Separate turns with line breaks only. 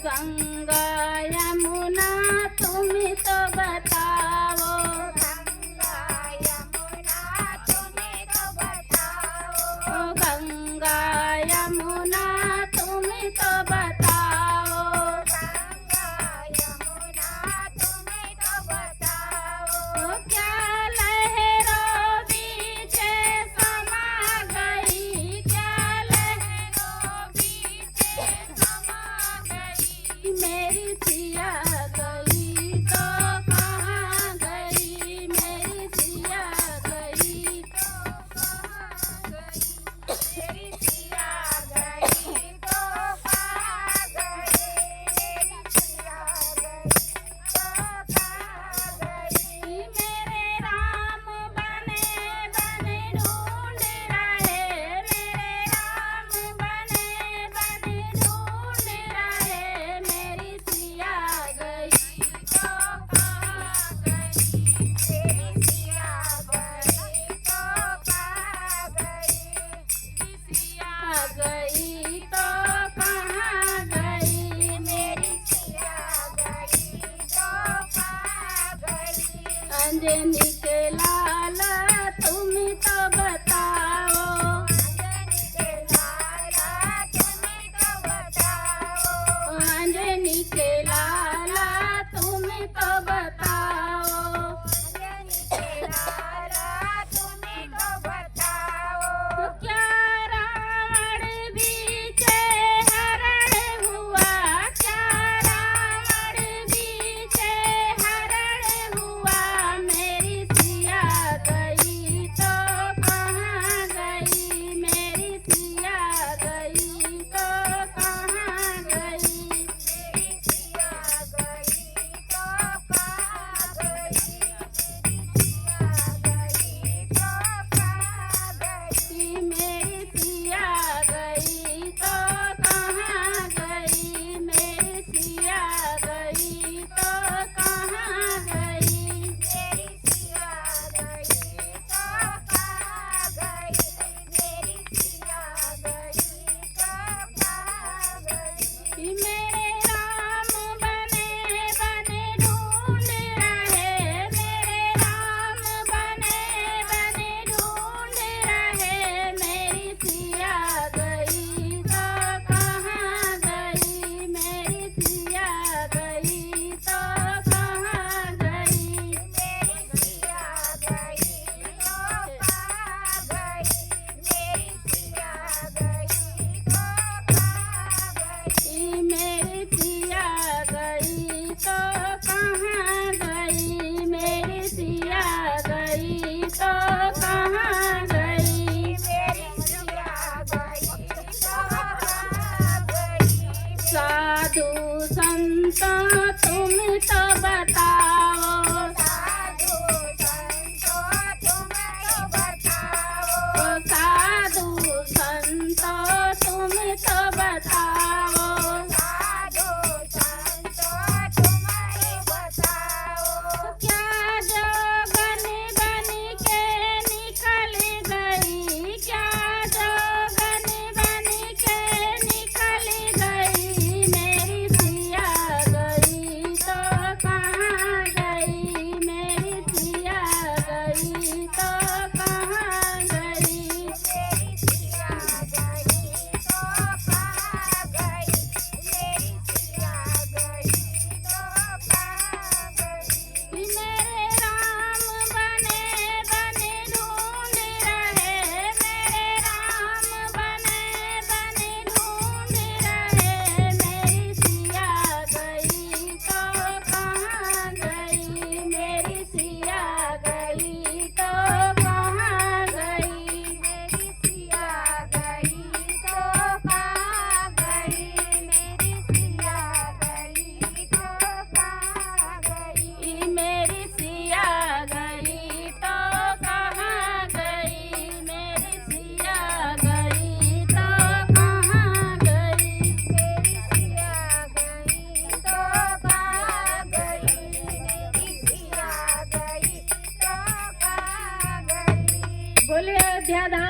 गंगा यमुना तुम्ही तो बताओ,
गंगा यमुना तुम्हें तो बताओ,
ओ गंगा यमुना तुम्ही तो बताओ,
गंगा यमुना तुम्हें तो बताओ,
ओ क्या लहरों बीचे समा गई, क्या लहरों
बीचे समा गई,
मेरी सिया गई तो कहाँ गई, मेरी सिया गई तो कहाँ गई,
मेरी सिया गई तो कहाँ गई, मेरी सिया गई तो कहाँ गई,
मेरे राम बने बने ढूंढ रहे, मेरे राम बने बने ढूंढ रहे, मेरी सिया गई तो कहाँ गई,
मेरी सिया गई तो कहाँ गई,
सिया गई तो कहाँ गई, मेरी
सिया गई तो कहाँ गई,
अंजनी के लाला तुम तो बताओ,
अंजनी के लाला तुम्हें तो बताओ,
अंजनी के लाला तुम तो बताओ,
अंजनी के लाला तुम्हें तो बताओ,
क्या रावण बीचे हरण हुआ, क्या रावण बीचे हरण हुआ, मेरी सिया गई तो कहाँ गई, मेरी सिया गई तो कहाँ गई,
मेरी सिया गई तो कहाँ गई, मेरी सिया गई तो कहाँ गई,
मेरी सिया गई तो कहाँ गई, मेरी सिया गई तो कहाँ गई,
मेरी सिया गई तो कहाँ गई, मेरी सिया गई तो कहाँ गई,
मेरे राम बने बने ढूंढ रहे, मेरे राम बने बने ढूंढ रहे, मेरी सिया गई तो कहाँ गई, मेरी सिया गई तो कहाँ गई,
मेरी सिया गई तो कहाँ गई, मेरी सिया गई तो कहाँ गई,
मेरी सिया गई तो कहाँ गई, मेरी सिया गई तो कहाँ गई,
मेरी सिया गई तो कहाँ गई,
साधु संतों तुम तो बताओ,
साधु संतों तुम तो बताओ,
ओ साधु संतों तुम तो बताओ,
साधु संतों तुम ही बताओ,
क्या जोगन बन के निकल गई, क्या जोगन बन के निकल गई, मेरी सिया गई तो कहाँ गई, मेरी सिया गई तो कहाँ गई,
मेरी सिया गई तो कहाँ गई, मेरी सिया गई तो कहाँ गई,
मेरे राम बने बने ढूंढ रहे, मेरे राम बने बने ढूंढ रहे, मेरी सिया गई तो कहाँ गई, मेरी सिया गई तो कहाँ गई,
मेरी सिया गई तो कहाँ गई, मेरी सिया गई तो कहाँ गई,
मेरी सिया गई तो कहाँ गई, मेरी सिया गई तो कहाँ गई,
मेरी सिया गई तो कहाँ गई, मेरी सिया गई तो कहाँ गई।
बोले अयोध्या धाम।